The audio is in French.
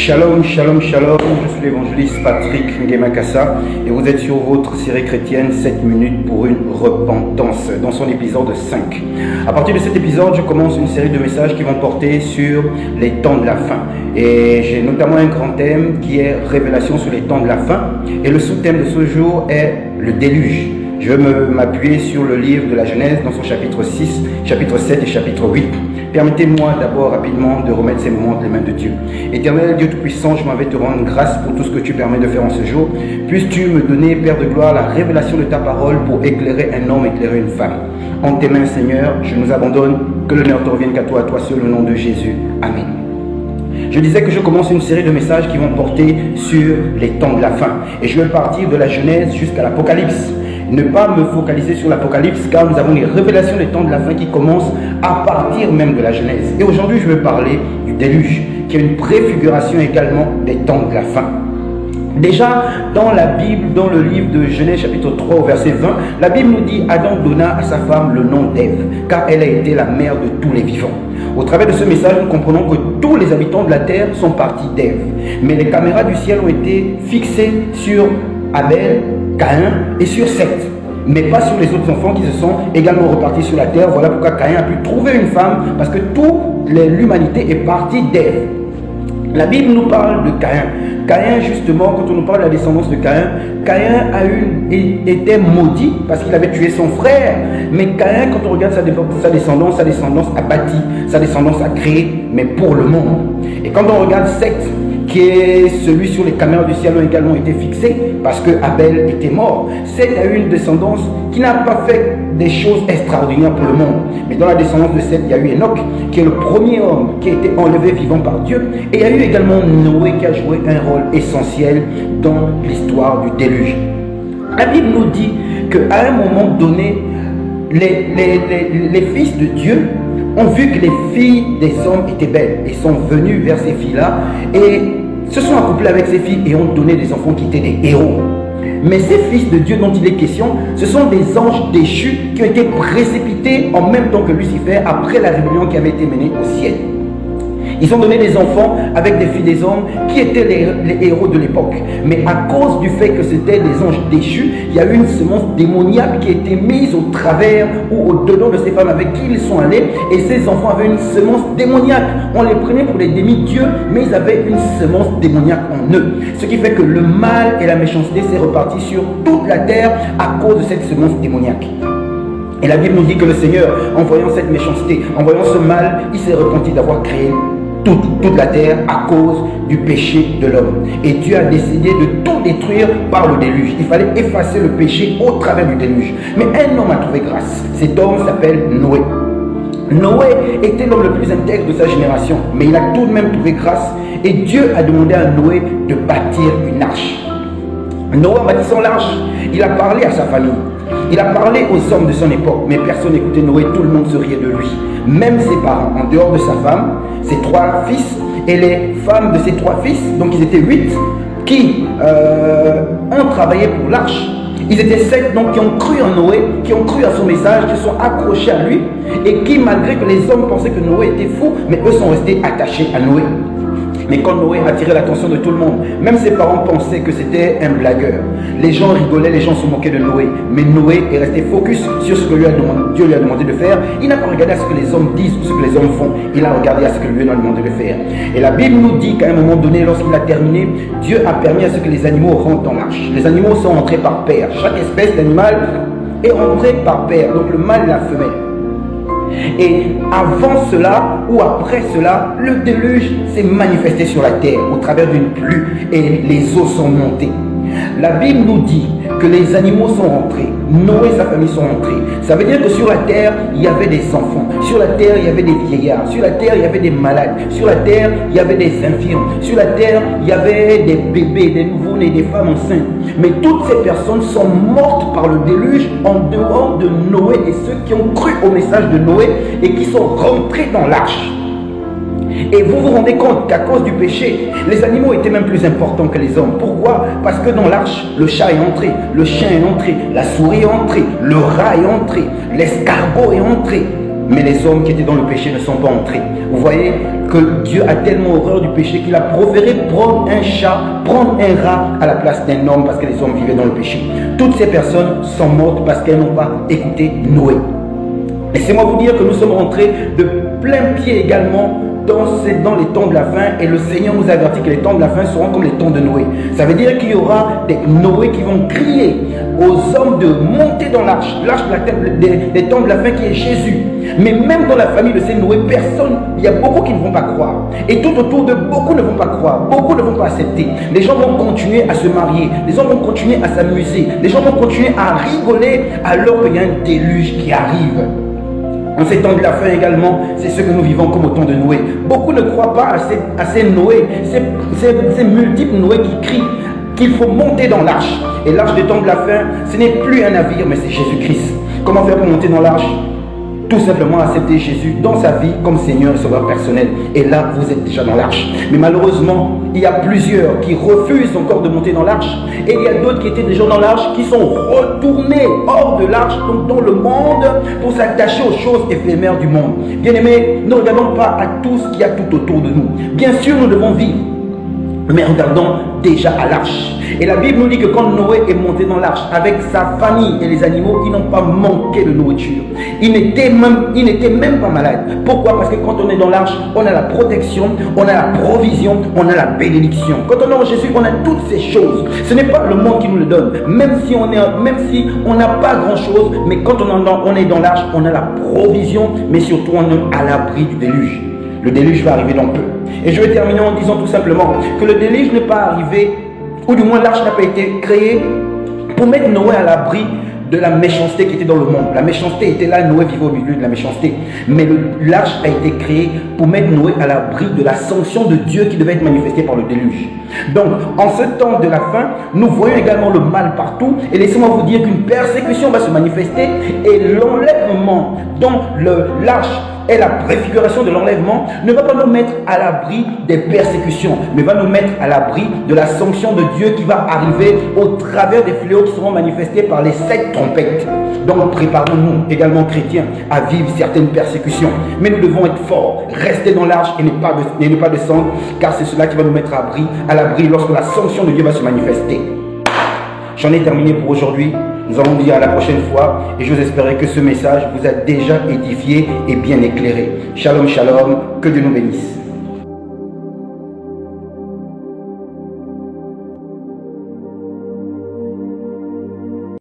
Shalom, shalom, shalom, je suis l'évangéliste Patrick Ngemakassa et vous êtes sur votre série chrétienne 7 minutes pour une repentance dans son épisode 5. À partir de cet épisode, je commence une série de messages qui vont porter sur les temps de la fin. Et j'ai notamment un grand thème qui est révélation sur les temps de la fin. Et le sous-thème de ce jour est le déluge. Je vais m'appuyer sur le livre de la Genèse dans son chapitre 6, chapitre 7 et chapitre 8. Permettez-moi d'abord rapidement de remettre ces moments entre les mains de Dieu. Éternel Dieu Tout-Puissant, je m'en vais te rendre grâce pour tout ce que tu permets de faire en ce jour. Puisses-tu me donner, Père de gloire, la révélation de ta parole pour éclairer un homme, éclairer une femme. En tes mains, Seigneur, je nous abandonne. Que l'honneur te revienne qu'à toi seul, au nom de Jésus. Amen. Je disais que je commence une série de messages qui vont porter sur les temps de la fin. Et je vais partir de la Genèse jusqu'à l'Apocalypse. Ne pas me focaliser sur l'Apocalypse car nous avons les révélations des temps de la fin qui commencent à partir même de la Genèse. Et aujourd'hui, je vais parler du déluge, qui est une préfiguration également des temps de la fin. Déjà, dans la Bible, dans le livre de Genèse chapitre 3 au verset 20, la Bible nous dit « Adam donna à sa femme le nom d'Ève, car elle a été la mère de tous les vivants. » Au travers de ce message, nous comprenons que tous les habitants de la terre sont partis d'Ève. Mais les caméras du ciel ont été fixées sur Abel, Caïn et sur Seth, mais pas sur les autres enfants qui se sont également repartis sur la terre. Voilà pourquoi Caïn a pu trouver une femme, parce que toute l'humanité est partie d'Ève. La Bible nous parle de Caïn. Caïn, justement, quand on nous parle de la descendance de Caïn, Caïn était maudit parce qu'il avait tué son frère. Mais Caïn, quand on regarde sa descendance a bâti, sa descendance a créé, mais pour le monde. Et quand on regarde Seth, qui est celui sur les caméras du ciel ont également été fixées parce que Abel était mort. Seth a eu une descendance qui n'a pas fait des choses extraordinaires pour le monde. Mais dans la descendance de Seth, il y a eu Enoch, qui est le premier homme qui a été enlevé vivant par Dieu. Et il y a eu également Noé qui a joué un rôle essentiel dans l'histoire du déluge. La Bible nous dit qu'à un moment donné, les fils de Dieu ont vu que les filles des hommes étaient belles et sont venus vers ces filles-là et se sont accouplés avec ces filles et ont donné des enfants qui étaient des héros. Mais ces fils de Dieu dont il est question, ce sont des anges déchus qui ont été précipités en même temps que Lucifer après la rébellion qui avait été menée au ciel. Ils ont donné des enfants avec des filles des hommes qui étaient les héros de l'époque. Mais à cause du fait que c'était des anges déchus, il y a eu une semence démoniaque qui a été mise au travers ou au-dedans de ces femmes avec qui ils sont allés. Et ces enfants avaient une semence démoniaque. On les prenait pour des demi-dieux, mais ils avaient une semence démoniaque en eux. Ce qui fait que le mal et la méchanceté s'est reparti sur toute la terre à cause de cette semence démoniaque. Et la Bible nous dit que le Seigneur, en voyant cette méchanceté, en voyant ce mal, il s'est repenti d'avoir créé toute la terre à cause du péché de l'homme. Et Dieu a décidé de tout détruire par le déluge. Il fallait effacer le péché au travers du déluge. Mais un homme a trouvé grâce. Cet homme s'appelle Noé. Noé était l'homme le plus intègre de sa génération, mais il a tout de même trouvé grâce. Et Dieu a demandé à Noé de bâtir une arche. Noé, en bâtissant l'arche, il a parlé à sa famille. Il a parlé aux hommes de son époque, mais personne n'écoutait Noé, tout le monde se riait de lui. Même ses parents, en dehors de sa femme, ses 3 fils et les femmes de ses 3 fils, donc ils étaient 8, qui ont travaillé pour l'arche. Ils étaient 7 donc qui ont cru en Noé, qui ont cru à son message, qui sont accrochés à lui et qui, malgré que les hommes pensaient que Noé était fou, mais eux sont restés attachés à Noé. Mais quand Noé a attiré l'attention de tout le monde, même ses parents pensaient que c'était un blagueur. Les gens rigolaient, les gens se moquaient de Noé. Mais Noé est resté focus sur ce que Dieu lui a demandé de faire. Il n'a pas regardé à ce que les hommes disent ou ce que les hommes font. Il a regardé à ce que Dieu lui a demandé de faire. Et la Bible nous dit qu'à un moment donné, lorsqu'il a terminé, Dieu a permis à ce que les animaux rentrent dans l'arche. Les animaux sont entrés par paire. Chaque espèce d'animal est rentrée par paire. Donc le mâle et la femelle. Et avant cela ou après cela, le déluge s'est manifesté sur la terre au travers d'une pluie et les eaux sont montées. La Bible nous dit que les animaux sont rentrés, Noé et sa famille sont rentrés. Ça veut dire que sur la terre, il y avait des enfants. Sur la terre, il y avait des vieillards. Sur la terre, il y avait des malades. Sur la terre, il y avait des infirmes. Sur la terre, il y avait des bébés, des nouveau-nés, des femmes enceintes. Mais toutes ces personnes sont mortes par le déluge en dehors de Noé et ceux qui ont cru au message de Noé et qui sont rentrés dans l'arche. Et vous vous rendez compte qu'à cause du péché, les animaux étaient même plus importants que les hommes. Pourquoi? Parce que dans l'arche, le chat est entré, le chien est entré, la souris est entrée, le rat est entré, l'escargot est entré. mais les hommes qui étaient dans le péché ne sont pas entrés. Vous voyez que Dieu a tellement horreur du péché qu'il a préféré prendre un chat, prendre un rat à la place d'un homme parce que les hommes vivaient dans le péché. Toutes ces personnes sont mortes parce qu'elles n'ont pas écouté Noé. Laissez-moi vous dire que nous sommes rentrés de plein pied également dans les temps de la fin, et le Seigneur nous avertit que les temps de la fin seront comme les temps de Noé. Ça veut dire qu'il y aura des Noé qui vont crier aux hommes de monter dans l'arche des temps de la fin qui est Jésus. Mais même dans la famille de ces Noé, il y a beaucoup qui ne vont pas croire. Et tout autour de beaucoup ne vont pas croire, beaucoup ne vont pas accepter. Les gens vont continuer à se marier, les gens vont continuer à s'amuser, les gens vont continuer à rigoler alors qu'il y a un déluge qui arrive. En ces temps de la fin également, c'est ce que nous vivons comme au temps de Noé. Beaucoup ne croient pas à ces Noé, ces multiples Noé qui crient qu'il faut monter dans l'arche. Et l'arche des temps de la fin, ce n'est plus un navire, mais c'est Jésus-Christ. Comment faire pour monter dans l'arche? Tout simplement accepter Jésus dans sa vie comme Seigneur et Sauveur personnel. Et là, vous êtes déjà dans l'arche. Mais malheureusement, il y a plusieurs qui refusent encore de monter dans l'arche. Et il y a d'autres qui étaient déjà dans l'arche, qui sont retournés hors de l'arche, donc dans le monde, pour s'attacher aux choses éphémères du monde. Bien aimés, ne regardons pas à tout ce qu'il y a tout autour de nous. Bien sûr, nous devons vivre, mais regardons déjà à l'arche. Et la Bible nous dit que quand Noé est monté dans l'arche avec sa famille et les animaux, ils n'ont pas manqué de nourriture. Ils n'étaient même pas malades. Pourquoi? Parce que quand on est dans l'arche, on a la protection, on a la provision, on a la bénédiction. Quand on est en Jésus, on a toutes ces choses. Ce n'est pas le monde qui nous le donne. Même si on n'a pas grand-chose, mais quand on est dans l'arche, on a la provision, mais surtout on est à l'abri du déluge. Le déluge va arriver dans peu. Et je vais terminer en disant tout simplement que le déluge n'est pas arrivé, ou du moins l'arche n'a pas été créée pour mettre Noé à l'abri de la méchanceté qui était dans le monde. La méchanceté était là, Noé vivait au milieu de la méchanceté. Mais l'arche a été créée pour mettre Noé à l'abri de la sanction de Dieu qui devait être manifestée par le déluge. Donc, en ce temps de la fin, nous voyons également le mal partout. Et laissez-moi vous dire qu'une persécution va se manifester et l'enlèvement dans l'arche et la préfiguration de l'enlèvement ne va pas nous mettre à l'abri des persécutions, mais va nous mettre à l'abri de la sanction de Dieu qui va arriver au travers des fléaux qui seront manifestés par les 7 trompettes. Donc préparons-nous également chrétiens à vivre certaines persécutions. Mais nous devons être forts, rester dans l'arche et ne pas descendre, car c'est cela qui va nous mettre à l'abri lorsque la sanction de Dieu va se manifester. J'en ai terminé pour aujourd'hui. Nous allons dire à la prochaine fois et j'ose espérer que ce message vous a déjà édifié et bien éclairé. Shalom, shalom, que Dieu nous bénisse.